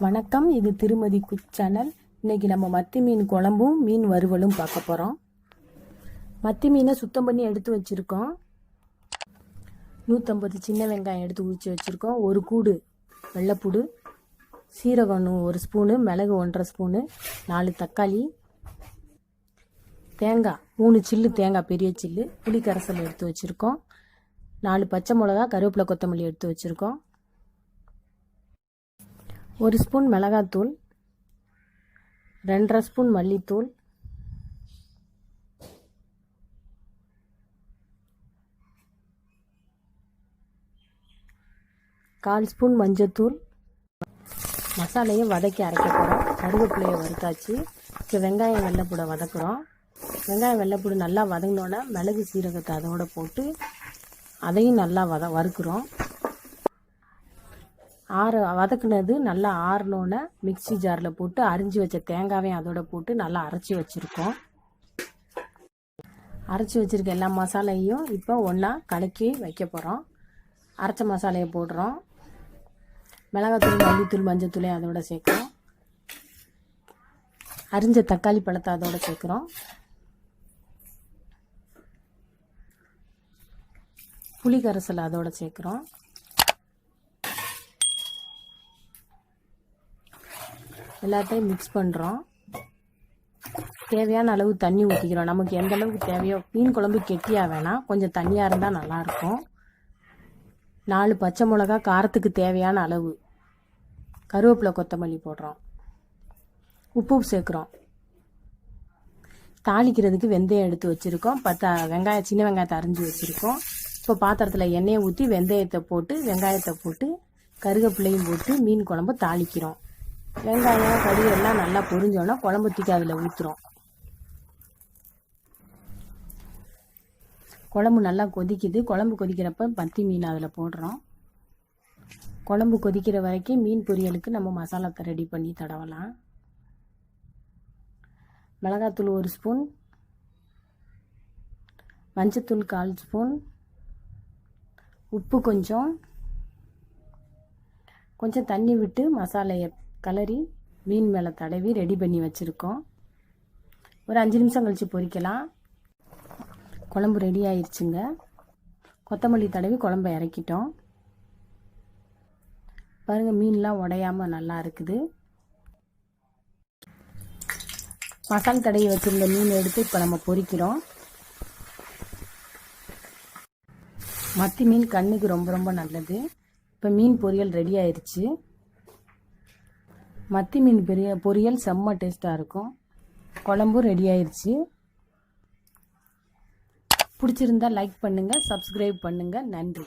வணக்கம், இது திருமதி குக் சேனல். இன்றைக்கி நம்ம மத்தி மீன் குழம்பும் மீன் வறுவலும் பார்க்க போகிறோம். மத்தி மீனை சுத்தம் பண்ணி எடுத்து வச்சுருக்கோம். 150 சின்ன வெங்காயம் எடுத்து உரித்து வச்சுருக்கோம். ஒரு கூடு வெள்ளைப்பூடு, சீரகம் 1 ஸ்பூனு, மிளகு 1.5 ஸ்பூனு, 4 தக்காளி, தேங்காய் 3 சில்லு தேங்காய், பெரிய சில்லு, புளி கரைசல் எடுத்து வச்சுருக்கோம். 4 பச்சை மிளகா, கருவேப்பிலை, கொத்தமல்லி எடுத்து வச்சுருக்கோம். 1 ஸ்பூன் மிளகாத்தூள், 2.5 ஸ்பூன் மல்லித்தூள், 1/4 ஸ்பூன் மஞ்சத்தூள். மசாலையை வதக்கி அரைக்க போகிறோம். கருவேப்பிலையை வறுத்தாச்சு. இப்போ வெங்காயம் வெள்ளைப்பூடை வதக்குறோம். வெங்காயம் வெள்ளைப்பூடு நல்லா வதங்கினோன்னா மிளகு சீரகத்தை அதோடு போட்டு அதையும் நல்லா வறுக்கிறோம். வதக்குனது நல்லா ஆறினோன்னே மிக்சி ஜாரில் போட்டு அரிஞ்சு வச்ச தேங்காவையும் அதோட போட்டு நல்லா அரைச்சி வச்சுருக்கோம். அரைச்சி வச்சுருக்க எல்லா மசாலையும் இப்போ ஒன்றா கலக்கி வைக்க போகிறோம். அரைச்ச மசாலையை போடுறோம். மிளகாத்தூள், மல்லித்தூள், மஞ்சத்தூளையும் அதோட சேர்க்குறோம். அரிஞ்ச தக்காளி பழத்தை அதோட சேர்க்குறோம். புளி கரைசல் அதோட சேர்க்குறோம். எல்லாத்தையும் மிக்ஸ் பண்ணுறோம். தேவையான அளவு தண்ணி ஊற்றிக்கிறோம். நமக்கு எந்த அளவுக்கு தேவையோ, மீன் குழம்பு கெட்டியாக வேணாம், கொஞ்சம் தண்ணியாக இருந்தால் நல்லாயிருக்கும். 4 பச்சை மிளகா காரத்துக்கு தேவையான அளவு, கருவேப்பிலை, கொத்தமல்லி போடுறோம். உப்பு சேர்க்குறோம். தாளிக்கிறதுக்கு வெந்தயம் எடுத்து வச்சுருக்கோம். சின்ன வெங்காயத்தை அரிஞ்சு வச்சுருக்கோம். இப்போ பாத்திரத்தில் எண்ணெயை ஊற்றி வெந்தயத்தை போட்டு, வெங்காயத்தை போட்டு, கருவேப்பிலையும் போட்டு மீன் குழம்பு தாளிக்கிறோம். வெங்காயம் கறி எல்லாம் நல்லா பொரிஞ்சோன்னா குழம்பு தூக்கி அதில் ஊற்றுறோம். குழம்பு நல்லா கொதிக்குது. குழம்பு கொதிக்கிறப்ப மத்தி மீன் அதில் போடுறோம். குழம்பு கொதிக்கிற வரைக்கும் மீன் பொரியலுக்கு நம்ம மசாலாத்தை ரெடி பண்ணி தடவலாம். மிளகாத்தூள் 1 ஸ்பூன், மஞ்சத்தூள் 1/4 ஸ்பூன், உப்பு கொஞ்சம் தண்ணி விட்டு மசாலையை கலரி மீன் மேலே தடவி ரெடி பண்ணி வச்சுருக்கோம். ஒரு 5 நிமிஷம் கழித்து பொரிக்கலாம். குழம்பு ரெடி ஆயிடுச்சுங்க. கொத்தமல்லி தடவி குழம்பை இறக்கிட்டோம். பாருங்கள், மீன்லாம் உடையாமல் நல்லா இருக்குது. மசாலா தடவி வச்சுருந்த மீன் எடுத்து இப்போ நம்ம பொரிக்கிறோம். மத்தி மீன் கண்ணுக்கு ரொம்ப ரொம்ப நல்லது. இப்போ மீன் பொரியல் ரெடி ஆயிடுச்சு. மத்தி மீன் பொரியல் செம்ம டேஸ்ட்டாக இருக்கும். குழம்பும் ரெடி ஆயிடுச்சு. பிடிச்சிருந்தா லைக் பண்ணுங்கள், சப்ஸ்கிரைப் பண்ணுங்கள். நன்றி.